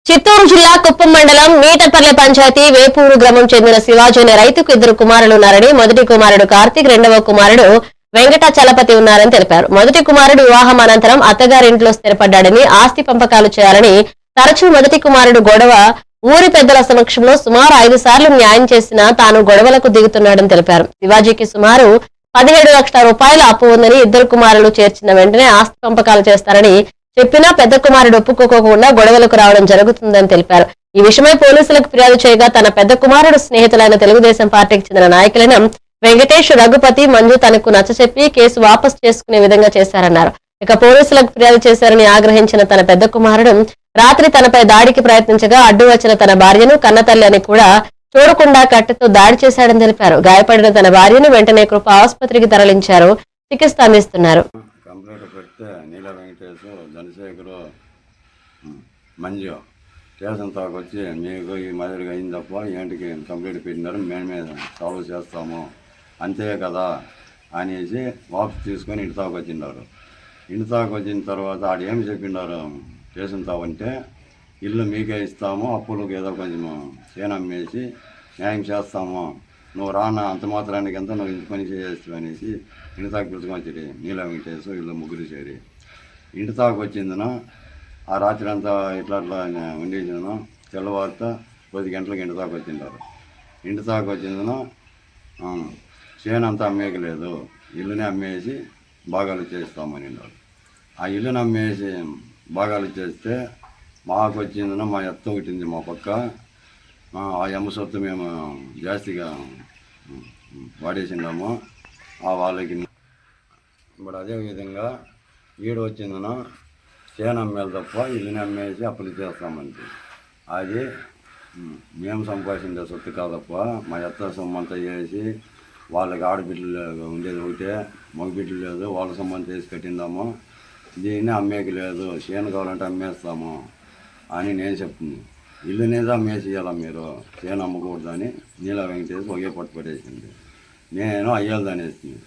చిత్తూరు జిల్లా కుప్పం మండలం మీటపల్లె పంచాయతీ వేపూరు గ్రామం చెందిన శివాజీ అనే రైతుకు 2 కుమారులున్నారని, మొదటి కుమారుడు కార్తీక్, రెండవ కుమారుడు వెంకట చలపతి ఉన్నారని తెలిపారు. మొదటి కుమారుడు వివాహం అనంతరం అత్తగారింట్లో స్థిరపడ్డాడని, ఆస్తి పంపకాలు చేయాలని తరచూ మొదటి కుమారుడు గొడవ ఊరి పెద్దల సమక్షంలో సుమారు 5 సార్లు న్యాయం చేసినా తాను గొడవలకు దిగుతున్నాడని తెలిపారు. శివాజీకి సుమారు 17 లక్షల రూపాయల అప్పు ఉందని, 2 కుమారులు చేర్చిన వెంటనే ఆస్తి పంపకాలు చేస్తారని చెప్పినా పెద్ద కుమారుడు ఒప్పుకోకుండా గొడవలకు రావడం జరుగుతుందని తెలిపారు. ఈ విషయమై పోలీసులకు ఫిర్యాదు చేయగా తన పెద్ద కుమారుడు స్నేహితులైన తెలుగుదేశం పార్టీకి చెందిన నాయకులైన వెంకటేష్, రఘుపతి, మంజు తనకు నచ్చచెప్పి కేసు వాపసు చేసుకునే విధంగా చేశారన్నారు. ఇక పోలీసులకు ఫిర్యాదు చేశారని ఆగ్రహించిన తన పెద్ద కుమారుడు రాత్రి తనపై దాడికి ప్రయత్నించగా అడ్డు వచ్చిన తన భార్యను కన్నతల్లి అని కూడా చూడకుండా కట్టెతో దాడి చేశాడని తెలిపారు. గాయపడిన తన భార్యను వెంటనే కృప ఆసుపత్రికి తరలించారు. చికిత్స అందిస్తున్నారు. మంజు స్టేషన్ తాకొచ్చి మీకు ఈ మాదిరిగా అయింది తప్ప ఏంటికి కంప్లైంట్ పెట్టినారు, మేము మీద సాల్వ్ చేస్తాము అంతే కదా అనేసి వాపస్ తీసుకొని ఇంటి తాకు వచ్చిన్నారు. ఇంటి తాకు వచ్చిన తర్వాత ఆడ ఏమి చెప్పినారు స్టేషన్ తావంటే, ఇల్లు మీకే ఇస్తాము, అప్పులకు ఏదో కొంచెం చేను అమ్మేసి న్యాయం చేస్తాము, నువ్వు రానా అంత మాత్రానికి ఎంత నువ్వు ఇంటి పని చేస్తావు అనేసి ఇంటి తాకు పిలుచుకొని వచ్చి నీల వెంకటేశ్వర వీళ్ళు ముగ్గురు చేరి ఇంటి తాకు వచ్చిందన ఆ రాత్రి అంతా ఇట్లా ఉండేసిన తెల్లవారితో 10 గంటలకు ఇంటి తాకు వచ్చింటారు. ఇంటి తాకు వచ్చిందన చేను అంతా అమ్మేయలేదు, ఇల్లునే అమ్మేసి భాగాలు చేస్తామని. ఆ ఇల్లుని అమ్మేసి భాగాలు చేస్తే మాకు వచ్చిందన మా ఎత్త ఒకటింది మా పక్క, ఆ ఎమ్మ సొత్తు మేము జాస్తిగా వాడేసినాము ఆ వాళ్ళకి. ఇప్పుడు అదేవిధంగా ఈడు వచ్చిందన చేను అమ్మేది తప్ప ఇల్లుని అమ్మేసి అప్పులు చేస్తామంటే అది మేము సంపాదించే సొత్తు కాదప్ప, మా ఎత్త సొమ్ము అంతా చేసి వాళ్ళకి ఆడబిడ్డలు ఉండేది ఒకటే, మగబిడ్డలు లేదు, వాళ్ళ సొమ్ము అంతా వేసి కట్టిందాము, దీన్ని అమ్మేకి లేదు, చేను కావాలంటే అమ్మేస్తాము అని నేను చెప్తుంది. ఇల్లునేది అమ్మేసి ఇవ్వాలా మీరు, చేను అమ్మకూడదు అని నీల వెంకటేసి ఒకే పట్టు పట్టేసింది. నేను అయ్యాలి అనేసింది.